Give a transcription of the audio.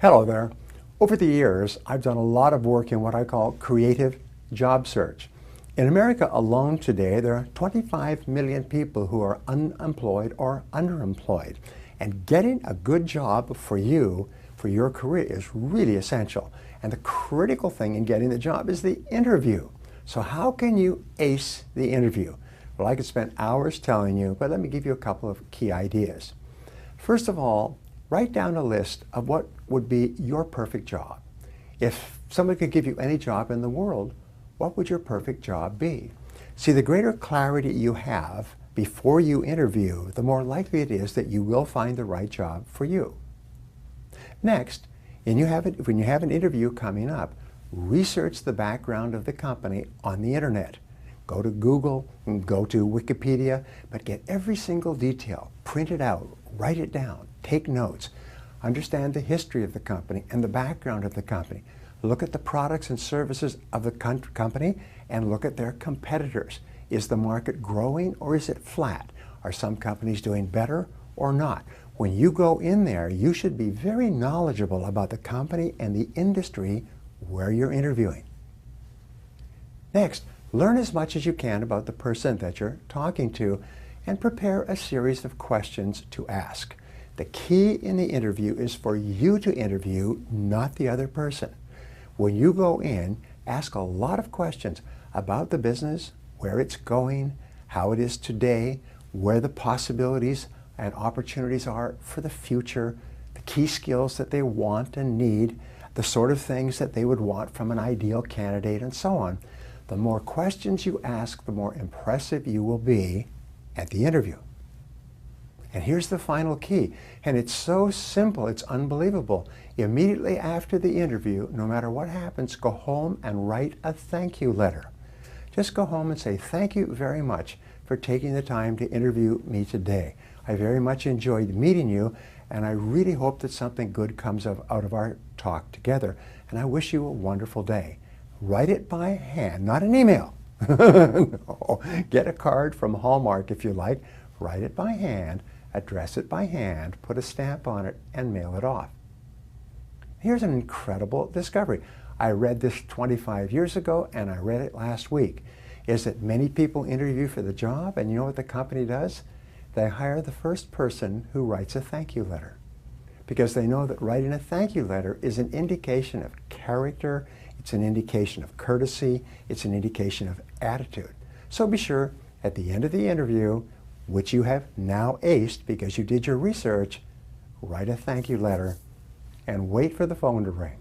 Hello there. Over the years, I've done a lot of work in what I call creative job search. In America alone today, there are 25 million people who are unemployed or underemployed. And getting a good job for you, for your career, is really essential. And the critical thing in getting the job is the interview. So how can you ace the interview? Well, I could spend hours telling you, but let me give you a couple of key ideas. First of all, write down a list of what would be your perfect job. If somebody could give you any job in the world, what would your perfect job be? See, the greater clarity you have before you interview, the more likely it is that you will find the right job for you. Next, when you have an interview coming up, research the background of the company on the internet. Go to Google, go to Wikipedia, but get every single detail, print it out, write it down, take notes. Understand the history of the company and the background of the company. Look at the products and services of the company and look at their competitors. Is the market growing or is it flat? Are some companies doing better or not? When you go in there, you should be very knowledgeable about the company and the industry where you're interviewing. Next, learn as much as you can about the person that you're talking to and prepare a series of questions to ask. The key in the interview is for you to interview, not the other person. When you go in, ask a lot of questions about the business, where it's going, how it is today, where the possibilities and opportunities are for the future, the key skills that they want and need, the sort of things that they would want from an ideal candidate, and so on. The more questions you ask, the more impressive you will be at the interview. And here's the final key, and it's so simple, it's unbelievable. Immediately after the interview, no matter what happens, go home and write a thank you letter. Just go home and say, thank you very much for taking the time to interview me today. I very much enjoyed meeting you, and I really hope that something good comes out of our talk together, and I wish you a wonderful day. Write it by hand, not an email. No. Get a card from Hallmark if you like, write it by hand, address it by hand, put a stamp on it, and mail it off. Here's an incredible discovery. I read this 25 years ago, and I read it last week. Is that many people interview for the job, and you know what the company does? They hire the first person who writes a thank you letter, because they know that writing a thank you letter is an indication of character, it's an indication of courtesy, it's an indication of attitude. So be sure, at the end of the interview, which you have now aced because you did your research, write a thank you letter and wait for the phone to ring.